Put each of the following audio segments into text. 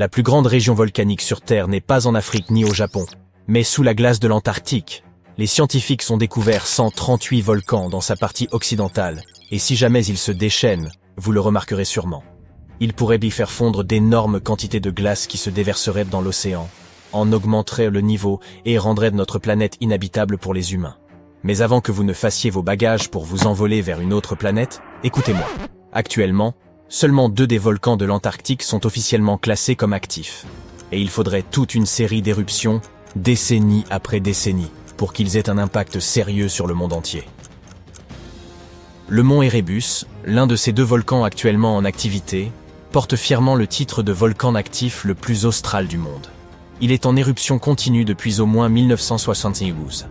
La plus grande région volcanique sur Terre n'est pas en Afrique ni au Japon, mais sous la glace de l'Antarctique. Les scientifiques ont découvert 138 volcans dans sa partie occidentale, et si jamais ils se déchaînent, vous le remarquerez sûrement. Ils pourraient y faire fondre d'énormes quantités de glace qui se déverseraient dans l'océan, en augmenteraient le niveau et rendraient notre planète inhabitable pour les humains. Mais avant que vous ne fassiez vos bagages pour vous envoler vers une autre planète, écoutez-moi. Actuellement, seulement 2 des volcans de l'Antarctique sont officiellement classés comme actifs. Et il faudrait toute une série d'éruptions, décennie après décennie, pour qu'ils aient un impact sérieux sur le monde entier. Le mont Erebus, l'un de ces 2 volcans actuellement en activité, porte fièrement le titre de volcan actif le plus austral du monde. Il est en éruption continue depuis au moins 1972.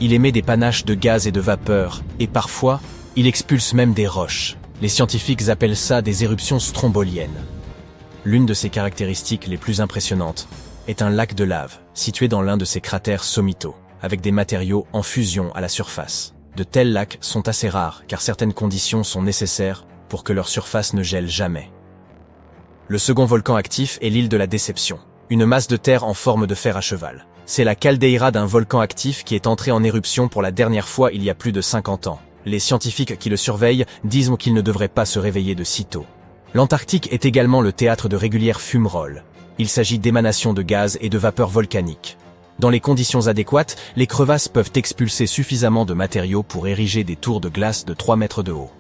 Il émet des panaches de gaz et de vapeur, et parfois, il expulse même des roches. Les scientifiques appellent ça des éruptions stromboliennes. L'une de ses caractéristiques les plus impressionnantes est un lac de lave, situé dans l'un de ses cratères sommitaux, avec des matériaux en fusion à la surface. De tels lacs sont assez rares, car certaines conditions sont nécessaires pour que leur surface ne gèle jamais. Le second volcan actif est l'île de la Déception, une masse de terre en forme de fer à cheval. C'est la caldeira d'un volcan actif qui est entré en éruption pour la dernière fois il y a plus de 50 ans. Les scientifiques qui le surveillent disent qu'il ne devrait pas se réveiller de sitôt. L'Antarctique est également le théâtre de régulières fumerolles. Il s'agit d'émanations de gaz et de vapeur volcanique. Dans les conditions adéquates, les crevasses peuvent expulser suffisamment de matériaux pour ériger des tours de glace de 3 mètres de haut.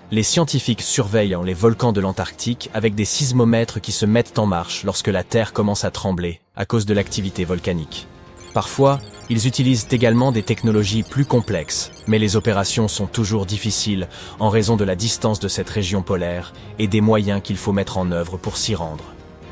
Les scientifiques surveillent les volcans de l'Antarctique avec des sismomètres qui se mettent en marche lorsque la Terre commence à trembler à cause de l'activité volcanique. Parfois, ils utilisent également des technologies plus complexes, mais les opérations sont toujours difficiles en raison de la distance de cette région polaire et des moyens qu'il faut mettre en œuvre pour s'y rendre.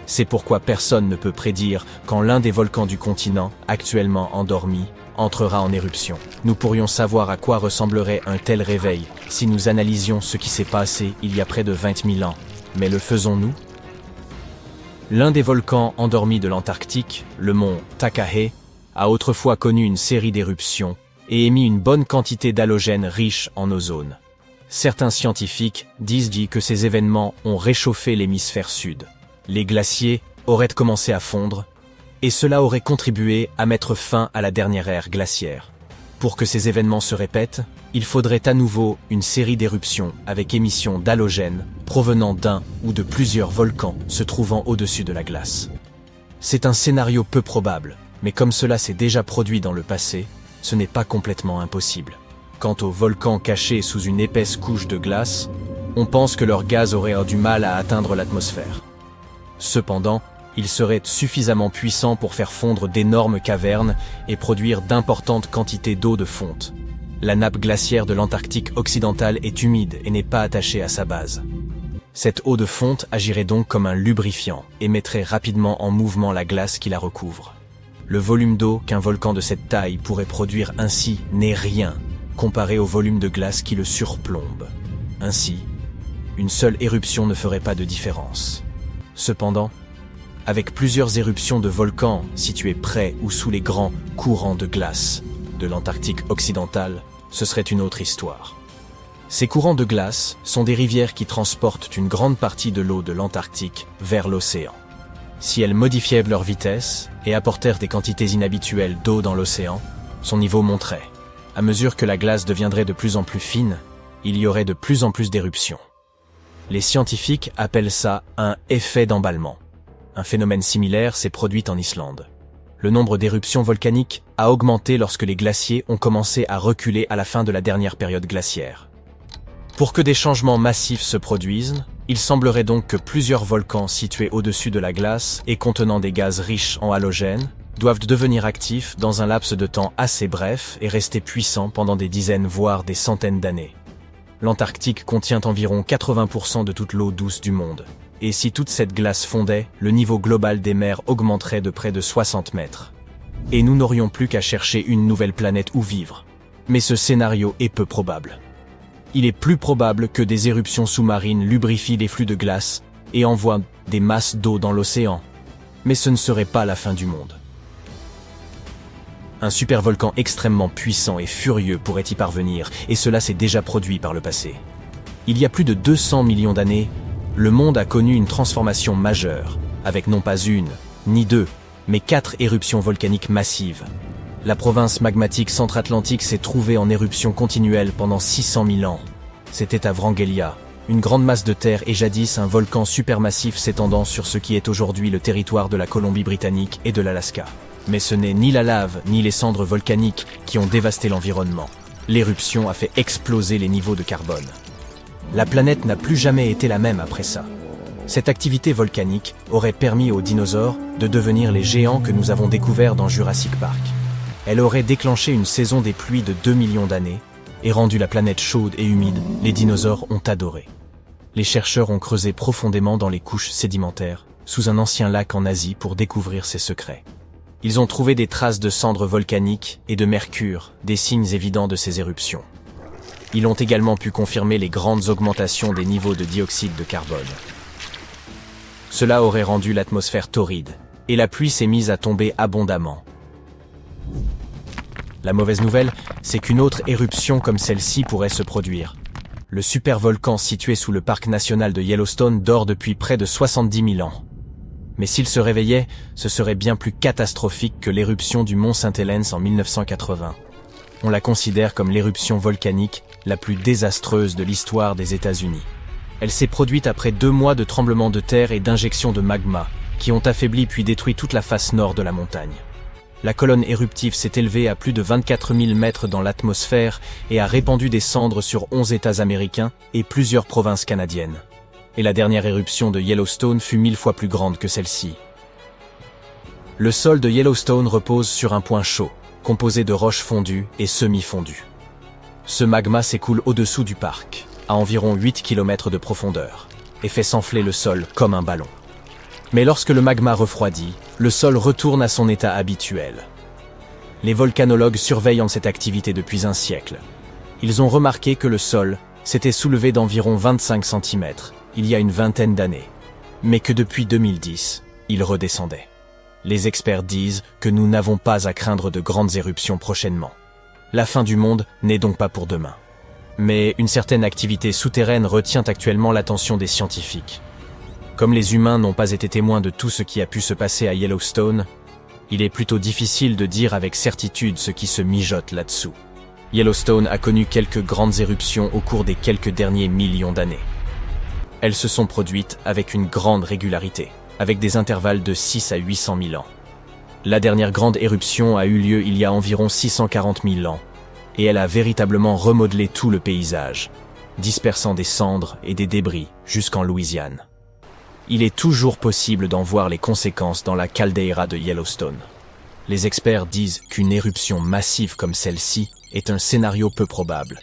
C'est pourquoi personne ne peut prédire quand l'un des volcans du continent, actuellement endormi, entrera en éruption. Nous pourrions savoir à quoi ressemblerait un tel réveil si nous analysions ce qui s'est passé il y a près de 20 000 ans. Mais le faisons-nous? L'un des volcans endormis de l'Antarctique, le mont Takahe, a autrefois connu une série d'éruptions et émis une bonne quantité d'halogène riche en ozone. Certains scientifiques disent que ces événements ont réchauffé l'hémisphère sud. Les glaciers auraient commencé à fondre, et cela aurait contribué à mettre fin à la dernière ère glaciaire. Pour que ces événements se répètent, il faudrait à nouveau une série d'éruptions avec émission d'halogène provenant d'un ou de plusieurs volcans se trouvant au-dessus de la glace. C'est un scénario peu probable, mais comme cela s'est déjà produit dans le passé, ce n'est pas complètement impossible. Quant aux volcans cachés sous une épaisse couche de glace, on pense que leur gaz aurait du mal à atteindre l'atmosphère. Cependant, ils seraient suffisamment puissants pour faire fondre d'énormes cavernes et produire d'importantes quantités d'eau de fonte. La nappe glaciaire de l'Antarctique occidental est humide et n'est pas attachée à sa base. Cette eau de fonte agirait donc comme un lubrifiant et mettrait rapidement en mouvement la glace qui la recouvre. Le volume d'eau qu'un volcan de cette taille pourrait produire ainsi n'est rien comparé au volume de glace qui le surplombe. Ainsi, une seule éruption ne ferait pas de différence. Cependant, avec plusieurs éruptions de volcans situés près ou sous les grands courants de glace de l'Antarctique occidental, ce serait une autre histoire. Ces courants de glace sont des rivières qui transportent une grande partie de l'eau de l'Antarctique vers l'océan. Si elles modifiaient leur vitesse et apportèrent des quantités inhabituelles d'eau dans l'océan, son niveau monterait. À mesure que la glace deviendrait de plus en plus fine, il y aurait de plus en plus d'éruptions. Les scientifiques appellent ça un effet d'emballement. Un phénomène similaire s'est produit en Islande. Le nombre d'éruptions volcaniques a augmenté lorsque les glaciers ont commencé à reculer à la fin de la dernière période glaciaire. Pour que des changements massifs se produisent, il semblerait donc que plusieurs volcans situés au-dessus de la glace et contenant des gaz riches en halogène doivent devenir actifs dans un laps de temps assez bref et rester puissants pendant des dizaines voire des centaines d'années. L'Antarctique contient environ 80% de toute l'eau douce du monde. Et si toute cette glace fondait, le niveau global des mers augmenterait de près de 60 mètres. Et nous n'aurions plus qu'à chercher une nouvelle planète où vivre. Mais ce scénario est peu probable. Il est plus probable que des éruptions sous-marines lubrifient les flux de glace et envoient des masses d'eau dans l'océan. Mais ce ne serait pas la fin du monde. Un supervolcan extrêmement puissant et furieux pourrait y parvenir, et cela s'est déjà produit par le passé. Il y a plus de 200 millions d'années, le monde a connu une transformation majeure, avec non pas une, ni deux, mais 4 éruptions volcaniques massives. La province magmatique centra-atlantique s'est trouvée en éruption continuelle pendant 600 000 ans. C'était à Wrangellia, une grande masse de terre et jadis un volcan supermassif s'étendant sur ce qui est aujourd'hui le territoire de la Colombie-Britannique et de l'Alaska. Mais ce n'est ni la lave ni les cendres volcaniques qui ont dévasté l'environnement. L'éruption a fait exploser les niveaux de carbone. La planète n'a plus jamais été la même après ça. Cette activité volcanique aurait permis aux dinosaures de devenir les géants que nous avons découverts dans Jurassic Park. Elle aurait déclenché une saison des pluies de 2 millions d'années et rendu la planète chaude et humide. Les dinosaures ont adoré. Les chercheurs ont creusé profondément dans les couches sédimentaires, sous un ancien lac en Asie pour découvrir ses secrets. Ils ont trouvé des traces de cendres volcaniques et de mercure, des signes évidents de ces éruptions. Ils ont également pu confirmer les grandes augmentations des niveaux de dioxyde de carbone. Cela aurait rendu l'atmosphère torride, et la pluie s'est mise à tomber abondamment. La mauvaise nouvelle, c'est qu'une autre éruption comme celle-ci pourrait se produire. Le supervolcan situé sous le parc national de Yellowstone dort depuis près de 70 000 ans. Mais s'il se réveillait, ce serait bien plus catastrophique que l'éruption du mont St. Helens en 1980. On la considère comme l'éruption volcanique la plus désastreuse de l'histoire des États-Unis. Elle s'est produite après 2 mois de tremblements de terre et d'injections de magma, qui ont affaibli puis détruit toute la face nord de la montagne. La colonne éruptive s'est élevée à plus de 24 000 mètres dans l'atmosphère et a répandu des cendres sur 11 États américains et plusieurs provinces canadiennes. Et la dernière éruption de Yellowstone fut 1000 fois plus grande que celle-ci. Le sol de Yellowstone repose sur un point chaud, composé de roches fondues et semi-fondues. Ce magma s'écoule au-dessous du parc, à environ 8 km de profondeur, et fait s'enfler le sol comme un ballon. Mais lorsque le magma refroidit, le sol retourne à son état habituel. Les volcanologues surveillent cette activité depuis un siècle. Ils ont remarqué que le sol s'était soulevé d'environ 25 cm il y a une vingtaine d'années, mais que depuis 2010, il redescendait. Les experts disent que nous n'avons pas à craindre de grandes éruptions prochainement. La fin du monde n'est donc pas pour demain. Mais une certaine activité souterraine retient actuellement l'attention des scientifiques. Comme les humains n'ont pas été témoins de tout ce qui a pu se passer à Yellowstone, il est plutôt difficile de dire avec certitude ce qui se mijote là-dessous. Yellowstone a connu quelques grandes éruptions au cours des quelques derniers millions d'années. Elles se sont produites avec une grande régularité, avec des intervalles de 6 à 800 000 ans. La dernière grande éruption a eu lieu il y a environ 640 000 ans, et elle a véritablement remodelé tout le paysage, dispersant des cendres et des débris jusqu'en Louisiane. Il est toujours possible d'en voir les conséquences dans la caldeira de Yellowstone. Les experts disent qu'une éruption massive comme celle-ci est un scénario peu probable.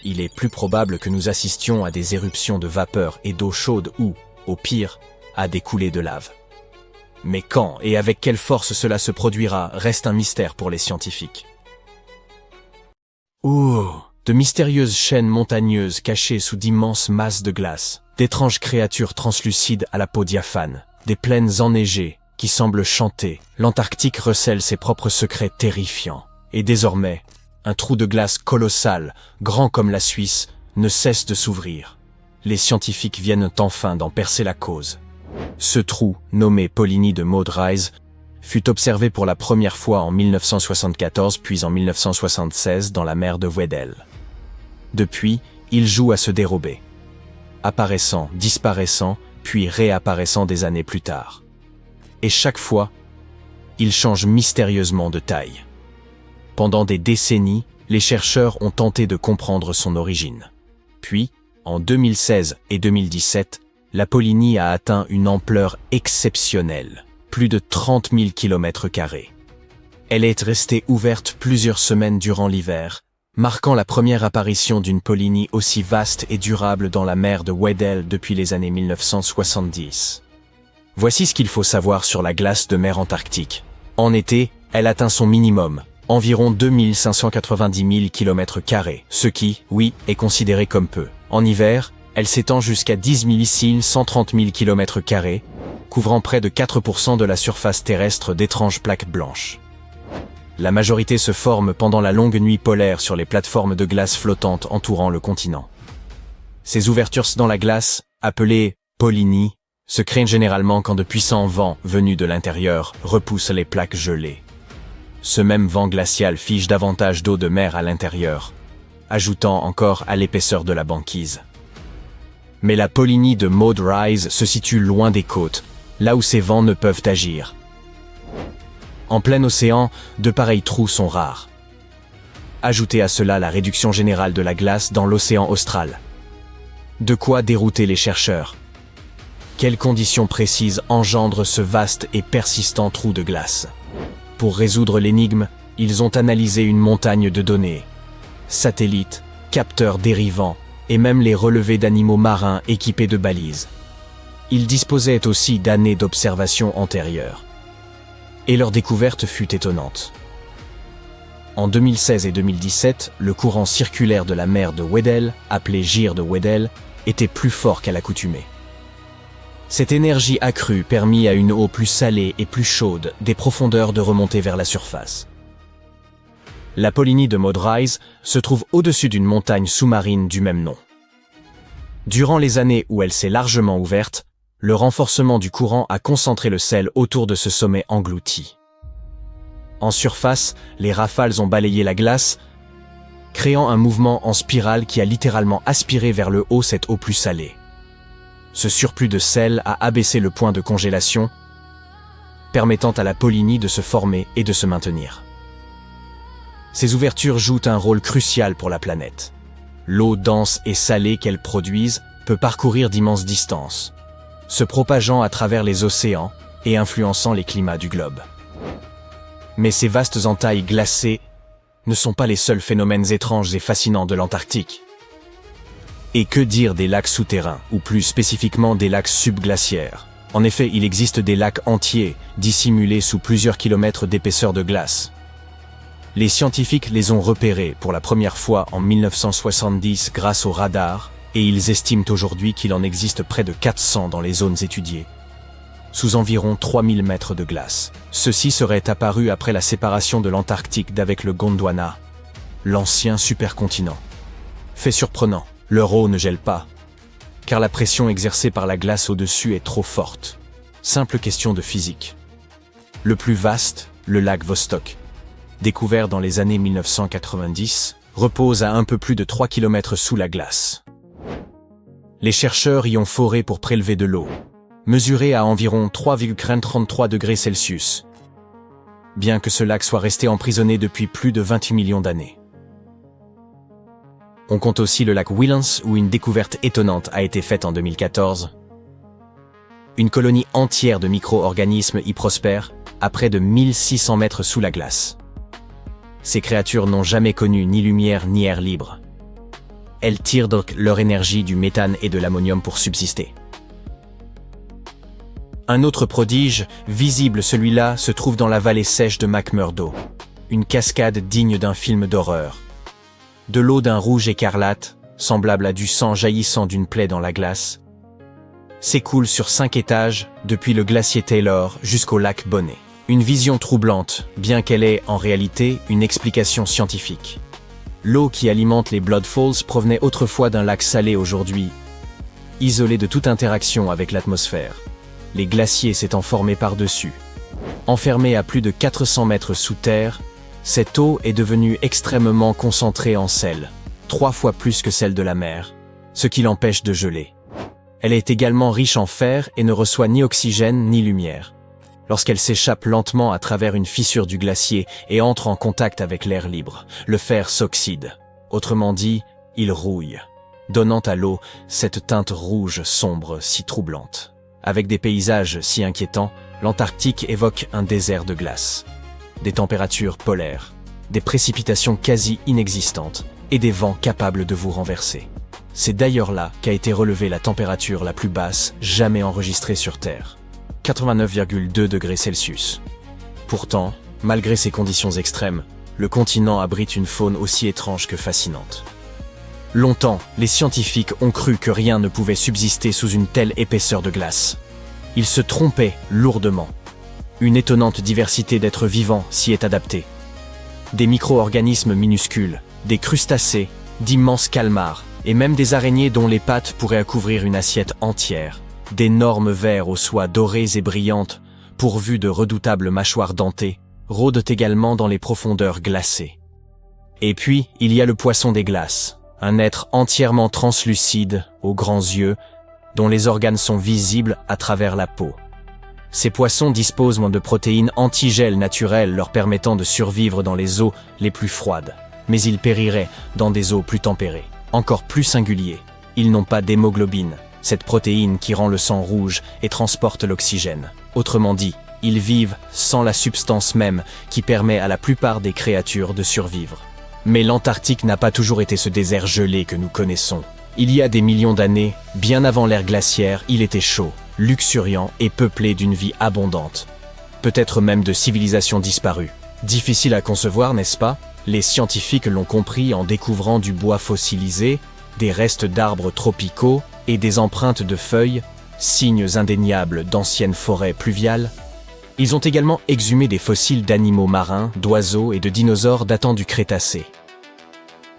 Il est plus probable que nous assistions à des éruptions de vapeur et d'eau chaude ou, au pire, à des coulées de lave. Mais quand et avec quelle force cela se produira reste un mystère pour les scientifiques. Oh, de mystérieuses chaînes montagneuses cachées sous d'immenses masses de glace, d'étranges créatures translucides à la peau diaphane, des plaines enneigées qui semblent chanter. L'Antarctique recèle ses propres secrets terrifiants. Et désormais, un trou de glace colossal, grand comme la Suisse, ne cesse de s'ouvrir. Les scientifiques viennent enfin d'en percer la cause. Ce trou, nommé Polynie de Maud Rise, fut observé pour la première fois en 1974 puis en 1976 dans la mer de Weddell. Depuis, il joue à se dérober, apparaissant, disparaissant, puis réapparaissant des années plus tard. Et chaque fois, il change mystérieusement de taille. Pendant des décennies, les chercheurs ont tenté de comprendre son origine. Puis, en 2016 et 2017, la Polynie a atteint une ampleur exceptionnelle, plus de 30 000 km². Elle est restée ouverte plusieurs semaines durant l'hiver, marquant la première apparition d'une Polynie aussi vaste et durable dans la mer de Weddell depuis les années 1970. Voici ce qu'il faut savoir sur la glace de mer Antarctique. En été, elle atteint son minimum, environ 2590 000 km², ce qui, oui, est considéré comme peu. En hiver, elle s'étend jusqu'à 10 130 000 km², couvrant près de 4% de la surface terrestre d'étranges plaques blanches. La majorité se forme pendant la longue nuit polaire sur les plateformes de glace flottantes entourant le continent. Ces ouvertures dans la glace, appelées Polynie se créent généralement quand de puissants vents venus de l'intérieur repoussent les plaques gelées. Ce même vent glacial fige davantage d'eau de mer à l'intérieur, ajoutant encore à l'épaisseur de la banquise. Mais la Polynie de Maud Rise se situe loin des côtes, là où ces vents ne peuvent agir. En plein océan, de pareils trous sont rares. Ajoutez à cela la réduction générale de la glace dans l'océan austral. De quoi dérouter les chercheurs. Quelles conditions précises engendrent ce vaste et persistant trou de glace? Pour résoudre l'énigme, ils ont analysé une montagne de données. Satellites, capteurs dérivants, et même les relevés d'animaux marins équipés de balises. Ils disposaient aussi d'années d'observation antérieures. Et leur découverte fut étonnante. En 2016 et 2017, le courant circulaire de la mer de Weddell, appelé Gire de Weddell, était plus fort qu'à l'accoutumée. Cette énergie accrue permit à une eau plus salée et plus chaude des profondeurs de remonter vers la surface. La Polynie de Maud Rise se trouve au-dessus d'une montagne sous-marine du même nom. Durant les années où elle s'est largement ouverte, le renforcement du courant a concentré le sel autour de ce sommet englouti. En surface, les rafales ont balayé la glace, créant un mouvement en spirale qui a littéralement aspiré vers le haut cette eau plus salée. Ce surplus de sel a abaissé le point de congélation, permettant à la Polynie de se former et de se maintenir. Ces ouvertures jouent un rôle crucial pour la planète. L'eau dense et salée qu'elles produisent peut parcourir d'immenses distances, se propageant à travers les océans et influençant les climats du globe. Mais ces vastes entailles glacées ne sont pas les seuls phénomènes étranges et fascinants de l'Antarctique. Et que dire des lacs souterrains, ou plus spécifiquement des lacs subglaciaires? En effet, il existe des lacs entiers, dissimulés sous plusieurs kilomètres d'épaisseur de glace. Les scientifiques les ont repérés pour la première fois en 1970 grâce au radar, et ils estiment aujourd'hui qu'il en existe près de 400 dans les zones étudiées, sous environ 3000 mètres de glace. Ceux-ci seraient apparus après la séparation de l'Antarctique d'avec le Gondwana, l'ancien supercontinent. Fait surprenant, leur eau ne gèle pas, car la pression exercée par la glace au-dessus est trop forte. Simple question de physique. Le plus vaste, le lac Vostok, découvert dans les années 1990, repose à un peu plus de 3 km sous la glace. Les chercheurs y ont foré pour prélever de l'eau, mesurée à environ 3,33 degrés Celsius, bien que ce lac soit resté emprisonné depuis plus de 28 millions d'années. On compte aussi le lac Williams où une découverte étonnante a été faite en 2014. Une colonie entière de micro-organismes y prospère, à près de 1600 mètres sous la glace. Ces créatures n'ont jamais connu ni lumière ni air libre. Elles tirent donc leur énergie du méthane et de l'ammonium pour subsister. Un autre prodige, visible celui-là, se trouve dans la vallée sèche de McMurdo, une cascade digne d'un film d'horreur. De l'eau d'un rouge écarlate, semblable à du sang jaillissant d'une plaie dans la glace, s'écoule sur 5 étages, depuis le glacier Taylor jusqu'au lac Bonnet. Une vision troublante, bien qu'elle ait, en réalité, une explication scientifique. L'eau qui alimente les Blood Falls provenait autrefois d'un lac salé aujourd'hui, isolé de toute interaction avec l'atmosphère, les glaciers s'étant formés par-dessus. Enfermée à plus de 400 mètres sous terre, cette eau est devenue extrêmement concentrée en sel, 3 fois plus que celle de la mer, ce qui l'empêche de geler. Elle est également riche en fer et ne reçoit ni oxygène ni lumière. Lorsqu'elle s'échappe lentement à travers une fissure du glacier et entre en contact avec l'air libre, le fer s'oxyde. Autrement dit, il rouille, donnant à l'eau cette teinte rouge sombre si troublante. Avec des paysages si inquiétants, l'Antarctique évoque un désert de glace. Des températures polaires, des précipitations quasi inexistantes et des vents capables de vous renverser. C'est d'ailleurs là qu'a été relevée la température la plus basse jamais enregistrée sur Terre, 89,2 degrés Celsius. Pourtant, malgré ces conditions extrêmes, le continent abrite une faune aussi étrange que fascinante. Longtemps, les scientifiques ont cru que rien ne pouvait subsister sous une telle épaisseur de glace. Ils se trompaient lourdement. Une étonnante diversité d'êtres vivants s'y est adaptée. Des micro-organismes minuscules, des crustacés, d'immenses calmars, et même des araignées dont les pattes pourraient couvrir une assiette entière. d'énormes vers aux soies dorées et brillantes, pourvus de redoutables mâchoires dentées, rôdent également dans les profondeurs glacées. Et puis, il y a le poisson des glaces, un être entièrement translucide, aux grands yeux, dont les organes sont visibles à travers la peau. Ces poissons disposent de protéines antigel naturelles leur permettant de survivre dans les eaux les plus froides, mais ils périraient dans des eaux plus tempérées. Encore plus singulier, ils n'ont pas d'hémoglobine, cette protéine qui rend le sang rouge et transporte l'oxygène. Autrement dit, ils vivent sans la substance même qui permet à la plupart des créatures de survivre. Mais l'Antarctique n'a pas toujours été ce désert gelé que nous connaissons. Il y a des millions d'années, bien avant l'ère glaciaire, il était chaud, luxuriant et peuplé d'une vie abondante. Peut-être même de civilisations disparues. Difficile à concevoir, n'est-ce pas? Les scientifiques l'ont compris en découvrant du bois fossilisé, des restes d'arbres tropicaux et des empreintes de feuilles, signes indéniables d'anciennes forêts pluviales. Ils ont également exhumé des fossiles d'animaux marins, d'oiseaux et de dinosaures datant du Crétacé.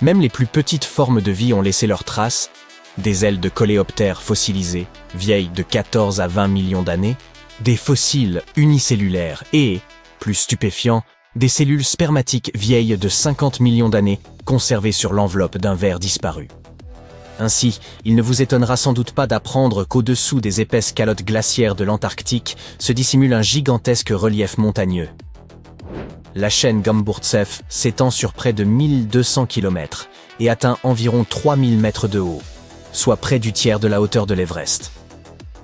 Même les plus petites formes de vie ont laissé leurs traces, des ailes de coléoptères fossilisées, vieilles de 14 à 20 millions d'années, des fossiles unicellulaires et, plus stupéfiant, des cellules spermatiques vieilles de 50 millions d'années conservées sur l'enveloppe d'un ver disparu. Ainsi, il ne vous étonnera sans doute pas d'apprendre qu'au-dessous des épaisses calottes glaciaires de l'Antarctique se dissimule un gigantesque relief montagneux. La chaîne Gamburtseff s'étend sur près de 1200 km et atteint environ 3000 mètres de haut, soit près du tiers de la hauteur de l'Everest.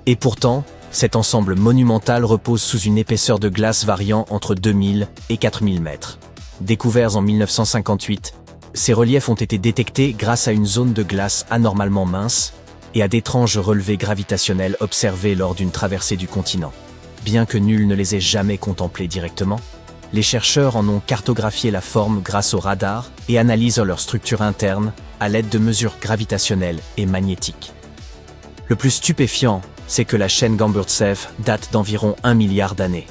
Et pourtant, cet ensemble monumental repose sous une épaisseur de glace variant entre 2000 et 4000 mètres. Découverts en 1958, ces reliefs ont été détectés grâce à une zone de glace anormalement mince et à d'étranges relevés gravitationnels observés lors d'une traversée du continent. Bien que nul ne les ait jamais contemplés directement, les chercheurs en ont cartographié la forme grâce au radar et analysent leur structure interne à l'aide de mesures gravitationnelles et magnétiques. Le plus stupéfiant, c'est que la chaîne Gamburtseff date d'environ 1 milliard d'années.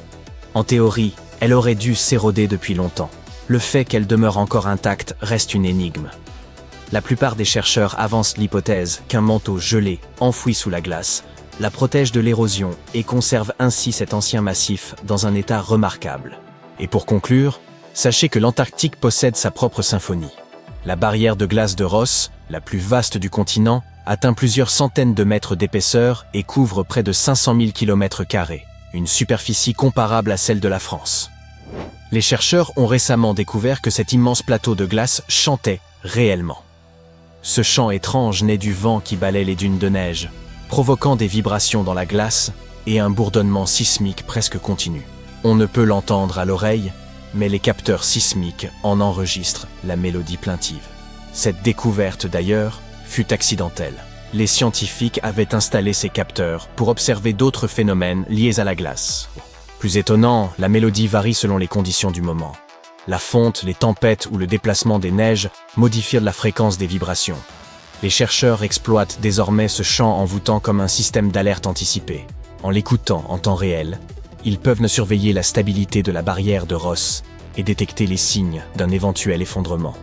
En théorie, elle aurait dû s'éroder depuis longtemps. Le fait qu'elle demeure encore intacte reste une énigme. La plupart des chercheurs avancent l'hypothèse qu'un manteau gelé, enfoui sous la glace, la protège de l'érosion et conserve ainsi cet ancien massif dans un état remarquable. Et pour conclure, sachez que l'Antarctique possède sa propre symphonie. La barrière de glace de Ross, la plus vaste du continent, atteint plusieurs centaines de mètres d'épaisseur et couvre près de 500 000 km², une superficie comparable à celle de la France. Les chercheurs ont récemment découvert que cet immense plateau de glace chantait réellement. Ce chant étrange naît du vent qui balaie les dunes de neige, provoquant des vibrations dans la glace et un bourdonnement sismique presque continu. On ne peut l'entendre à l'oreille, mais les capteurs sismiques en enregistrent la mélodie plaintive. Cette découverte d'ailleurs fut accidentelle. Les scientifiques avaient installé ces capteurs pour observer d'autres phénomènes liés à la glace. Plus étonnant, la mélodie varie selon les conditions du moment. La fonte, les tempêtes ou le déplacement des neiges modifient la fréquence des vibrations. Les chercheurs exploitent désormais ce chant envoûtant comme un système d'alerte anticipé. En l'écoutant en temps réel, ils peuvent surveiller la stabilité de la barrière de Ross et détecter les signes d'un éventuel effondrement.